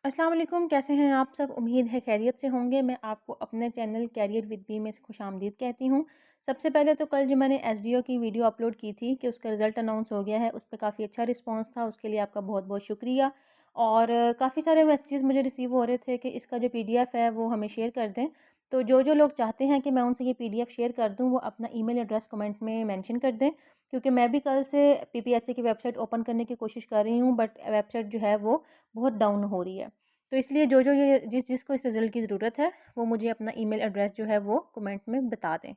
अस्सलाम वालेकुम, कैसे हैं आप सब? उम्मीद है खैरियत से होंगे। मैं आपको अपने चैनल कैरियर विद बी में खुशामदीद कहती हूँ। सबसे पहले तो कल जो मैंने एसडीओ की वीडियो अपलोड की थी कि उसका रिज़ल्ट अनाउंस हो गया है, उस पे काफ़ी अच्छा रिस्पॉन्स था, उसके लिए आपका बहुत-बहुत शुक्रिया। और काफ़ी सारे मैसेजेस मुझे रिसीव हो रहे थे कि इसका जो पीडीएफ है वो हमें शेयर कर दें। तो जो लोग चाहते हैं कि मैं उनसे ये पीडीएफ शेयर कर दूँ, वो अपना ईमेल एड्रेस कमेंट में मेंशन कर दें, क्योंकि मैं भी कल से पीपीएससी की वेबसाइट ओपन करने की कोशिश कर रही हूँ, बट वेबसाइट जो है वो बहुत डाउन हो रही है। तो इसलिए जो ये जिसको इस रिज़ल्ट की ज़रूरत है, वो मुझे अपना ईमेल एड्रेस जो है वो कमेंट में बता दें।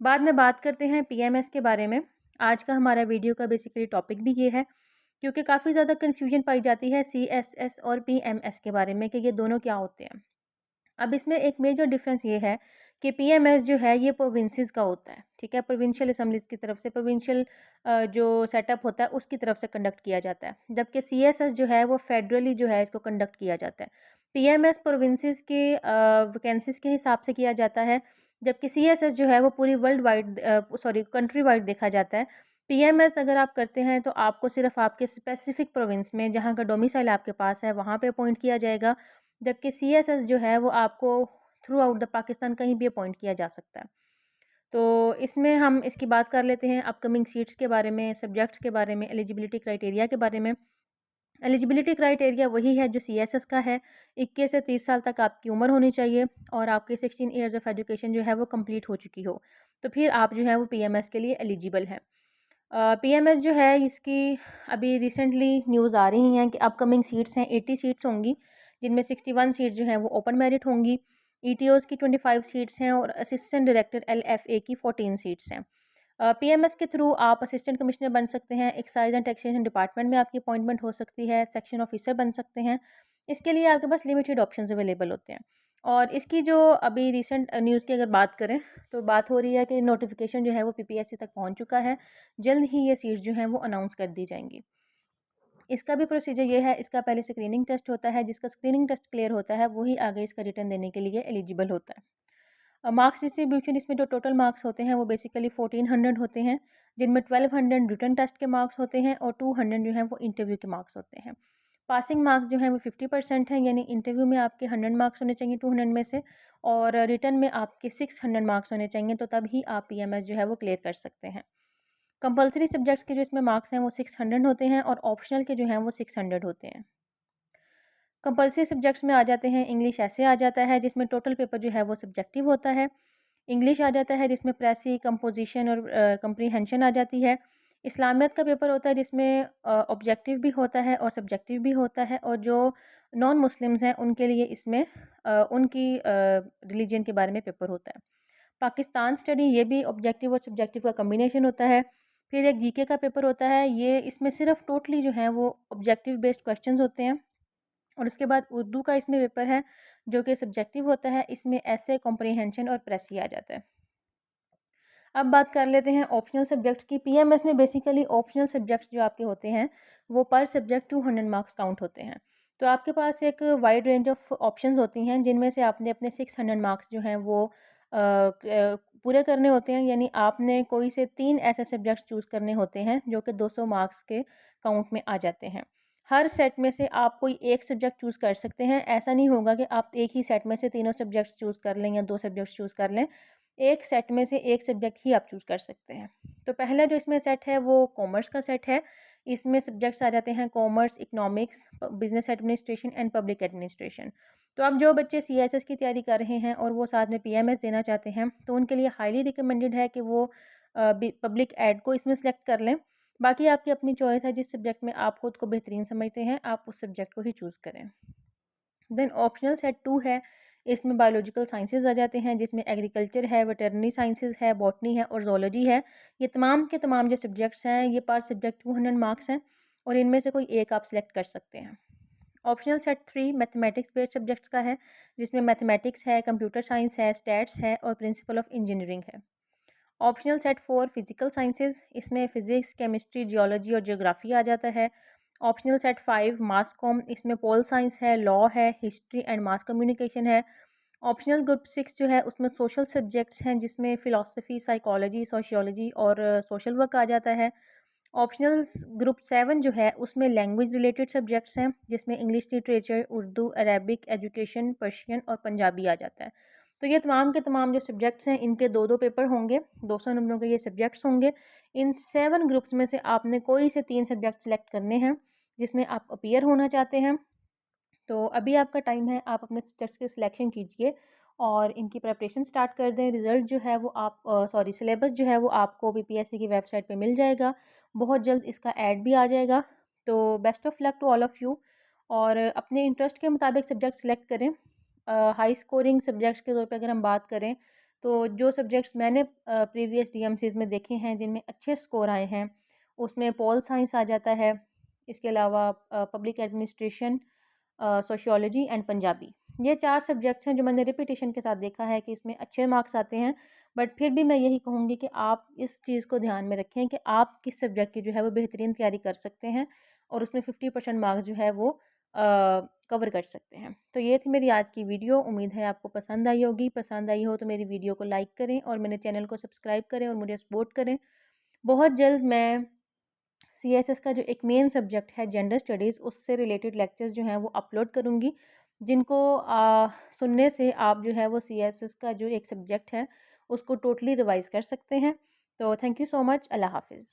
बाद में बात करते हैं पीएमएस के बारे में। आज का हमारा वीडियो का बेसिकली टॉपिक भी ये है, क्योंकि काफ़ी ज़्यादा कन्फ्यूजन पाई जाती है सीएसएस और पीएमएस के बारे में कि ये दोनों क्या होते हैं। अब इसमें एक मेजर डिफरेंस ये है कि पीएमएस जो है ये प्रोविंसेस का होता है, ठीक है? प्रोविंशियल असेंबलीज़ की तरफ से प्रोविंशियल जो सेटअप होता है उसकी तरफ से कंडक्ट किया जाता है। जबकि सीएसएस जो है वो फेडरली जो है इसको कंडक्ट किया जाता है। पीएमएस प्रोविंसेस के वैकेंसीज़ के हिसाब से किया जाता है, जबकि सीएसएस जो है वो पूरी world wide sorry country wide देखा जाता है। पीएमएस अगर आप करते हैं तो आपको सिर्फ़ आपके स्पेसिफ़िक प्रोविंस में जहाँ का डोमिसाइल आपके पास है वहाँ पे अपॉइंट किया जाएगा। जबकि सीएसएस जो है वो आपको थ्रू आउट द पाकिस्तान कहीं भी अपॉइंट किया जा सकता है। तो इसमें हम इसकी बात कर लेते हैं अपकमिंग सीट्स के बारे में, सब्जेक्ट्स के बारे में, एलिजिबिलिटी क्राइटेरिया के बारे में। एलिजिबिलिटी क्राइटेरिया वही है जो सीएसएस का है। 21 से 30 साल तक आपकी उम्र होनी चाहिए और आपके 16 ईयर्स ऑफ एजुकेशन जो है वो कंप्लीट हो चुकी हो। तो फिर आप जो है वो पीएमएस के लिए एलिजिबल हैं। पीएमएस जो है इसकी अभी रिसेंटली न्यूज़ आ रही हैं कि अपकमिंग सीट्स हैं, 80 सीट्स होंगी, जिनमें 61 सीट जो हैं वो ओपन मेरिट होंगी। ईटीओज़ की 25 सीट्स हैं और असिस्टेंट डायरेक्टर एलएफए की 14 सीट्स हैं। पीएमएस के थ्रू आप असिस्टेंट कमिश्नर बन सकते हैं, एक्साइज एंड टैक्सेशन डिपार्टमेंट में आपकी अपॉइंटमेंट हो सकती है, सेक्शन ऑफिसर बन सकते हैं। इसके लिए आपके पास लिमिटेड ऑप्शंस अवेलेबल होते हैं। और इसकी जो अभी रिसेंट न्यूज़ की अगर बात करें, तो बात हो रही है कि नोटिफिकेशन जो है वो पीपीएससी तक पहुंच चुका है। जल्द ही ये सीट्स जो हैं वो अनाउंस कर दी जाएंगी। इसका भी प्रोसीजर ये है, इसका पहले स्क्रीनिंग टेस्ट होता है, जिसका स्क्रीनिंग टेस्ट क्लियर होता है वही आगे इसका रिटर्न देने के लिए एलिजिबल होता है। मार्क्स डिस्ट्रीब्यूशन इसमें जो टोटल मार्क्स होते हैं वो बेसिकली 1400 होते हैं, जिनमें 1200 रिटर्न टेस्ट के मार्क्स होते हैं और 200 जो हैं वो इंटरव्यू के मार्क्स होते हैं। पासिंग मार्क्स जो हैं वो 50% हैं, यानी इंटरव्यू में आपके 100 मार्क्स होने चाहिए 200 में से, और रिटर्न में आपके 600 मार्क्स होने चाहिए, तो तभी आप पीएमएस जो है वो क्लियर कर सकते हैं। कंपल्सरी सब्जेक्ट्स के जो इसमें मार्क्स हैं वो 600 होते हैं और ऑप्शनल के जो हैं वो 600 होते हैं। कंपल्सरी सब्जेक्ट्स में आ जाते हैं, इंग्लिश ऐसे आ जाता है जिसमें टोटल पेपर जो है वो सब्जेक्टिव होता है। इंग्लिश आ जाता है जिसमें प्रेसी, कंपोजिशन और कंप्रीहेंशन आ जाती है। इस्लामियत का पेपर होता है जिसमें ऑब्जेक्टिव भी होता है और सब्जेक्टिव भी होता है, और जो नॉन मुस्लिम्स हैं उनके लिए इसमें उनकी रिलीजन के बारे में पेपर होता है। पाकिस्तान स्टडी ये भी ऑब्जेक्टिव और सब्जेक्टिव का कम्बिनेशन होता है। फिर एक जीके का पेपर होता है, ये इसमें सिर्फ टोटली जो है वो ऑब्जेक्टिव बेस्ड क्वेश्चंस होते हैं। और उसके बाद उर्दू का इसमें पेपर है जो कि सब्जेक्टिव होता है, इसमें ऐसे कॉम्प्रीहेंशन और प्रेसी आ जाता है। अब बात कर लेते हैं ऑप्शनल सब्जेक्ट्स की। पीएमएस में बेसिकली ऑप्शनल सब्जेक्ट्स जो आपके होते हैं वो पर सब्जेक्ट 200 मार्क्स काउंट होते हैं। तो आपके पास एक वाइड रेंज ऑफ ऑप्शंस होती हैं, जिनमें से आपने अपने 600 मार्क्स जो हैं वो पूरे करने होते हैं, यानी आपने कोई से 3 ऐसे सब्जेक्ट्स चूज़ करने होते हैं जो कि 200 मार्क्स के काउंट में आ जाते हैं। हर सेट में से आप कोई एक सब्जेक्ट चूज़ कर सकते हैं। ऐसा नहीं होगा कि आप एक ही सेट में से तीनों सब्जेक्ट्स चूज़ कर लें या 2 सब्जेक्ट्स चूज़ कर लें। एक सेट में से एक सब्जेक्ट ही आप चूज़ कर सकते हैं। तो पहला जो इसमें सेट है वो कॉमर्स का सेट है। इसमें सब्जेक्ट्स आ जाते हैं commerce, economics, business administration and public administration. तो अब जो बच्चे सीएसएस की तैयारी कर रहे हैं और वो साथ में पीएमएस देना चाहते हैं, तो उनके लिए हाईली रिकमेंडेड है कि वो पब्लिक एड को इसमें सेलेक्ट कर लें। बाकी आपकी अपनी चॉइस है, जिस सब्जेक्ट में आप खुद को बेहतरीन समझते हैं आप उस सब्जेक्ट को ही चूज़ करें। देन ऑप्शनल सेट 2 है। इसमें बायोलॉजिकल साइंसेज आ जाते हैं, जिसमें एग्रीकल्चर है, वेटरनरी साइंसेज है, बॉटनी है और जोलॉजी है। ये तमाम के तमाम जो सब्जेक्ट्स हैं ये पर सब्जेक्ट 200 मार्क्स हैं, और इनमें से कोई एक आप सिलेक्ट कर सकते हैं। Optional set 3 mathematics based subjects का है, जिसमें मैथमेटिक्स है, कंप्यूटर साइंस है, स्टैट्स है और प्रिंसिपल ऑफ इंजीनियरिंग है। ऑप्शनल सेट 4 फिजिकल साइंसेज, इसमें फिजिक्स, केमिस्ट्री, जियोलॉजी और जियोग्राफी आ जाता है। ऑप्शनल सेट 5 मास कॉम, इसमें पोल साइंस है, लॉ है, हिस्ट्री एंड मास कम्युनिकेशन है। ऑप्शनल ग्रुप 6 जो है उसमें सोशल सब्जेक्ट्स हैं, जिसमें फ़िलासफ़ी, साइकोलॉजी, सोशियोलॉजी और सोशल वर्क आ जाता है। ऑप्शनल ग्रुप 7 जो है उसमें लैंग्वेज रिलेटेड सब्जेक्ट्स हैं, जिसमें English literature, Urdu, Arabic, education, Persian और पंजाबी आ जाता है। तो ये तमाम के तमाम जो सब्जेक्ट्स हैं इनके 2-2 पेपर होंगे, 200 नंबरों के ये सब्जेक्ट्स होंगे। इन 7 ग्रुप्स में से आपने कोई से 3 सब्जेक्ट सेलेक्ट करने हैं जिसमें आप अपीयर होना चाहते हैं। तो अभी आपका टाइम है, आप अपने सब्जेक्ट्स की सिलेक्शन कीजिए और इनकी प्रिपरेशन स्टार्ट कर दें। रिज़ल्ट जो है वो आप सिलेबस जो है वो आपको बीपीएससी की वेबसाइट पे मिल जाएगा। बहुत जल्द इसका ऐड भी आ जाएगा। तो best of luck to all of you, और अपने इंटरेस्ट के मुताबिक सब्जेक्ट सेलेक्ट करें। हाई स्कोरिंग सब्जेक्ट्स के तौर पे अगर हम बात करें, तो जो सब्जेक्ट्स मैंने प्रीवियस डीएमसीज़ में देखे हैं जिनमें अच्छे स्कोर आए हैं, उसमें पॉल साइंस आ जाता है। इसके अलावा public administration, sociology and Punjabi. ये 4 सब्जेक्ट्स हैं जो मैंने रिपीटेशन के साथ देखा है कि इसमें अच्छे मार्क्स आते हैं। बट फिर भी मैं यही कहूँगी कि आप इस चीज़ को ध्यान में रखें कि आप किस सब्जेक्ट की जो है वो बेहतरीन तैयारी कर सकते हैं और उसमें 50% मार्क्स जो है वो कवर कर सकते हैं। तो ये थी मेरी आज की वीडियो। उम्मीद है आपको पसंद आई होगी। पसंद आई हो तो मेरी वीडियो को लाइक करें और मेरे चैनल को सब्सक्राइब करें और मुझे सपोर्ट करें। बहुत जल्द मैं सीएसएस का जो एक मेन सब्जेक्ट है जेंडर स्टडीज़, उससे रिलेटेड लेक्चर्स जो हैं वो अपलोड करूँगी, जिनको सुनने से आप जो है वो सीएसएस का जो एक सब्जेक्ट है उसको टोटली रिवाइज़ कर सकते हैं। तो थैंक यू सो मच। अल्लाह हाफ़िज़।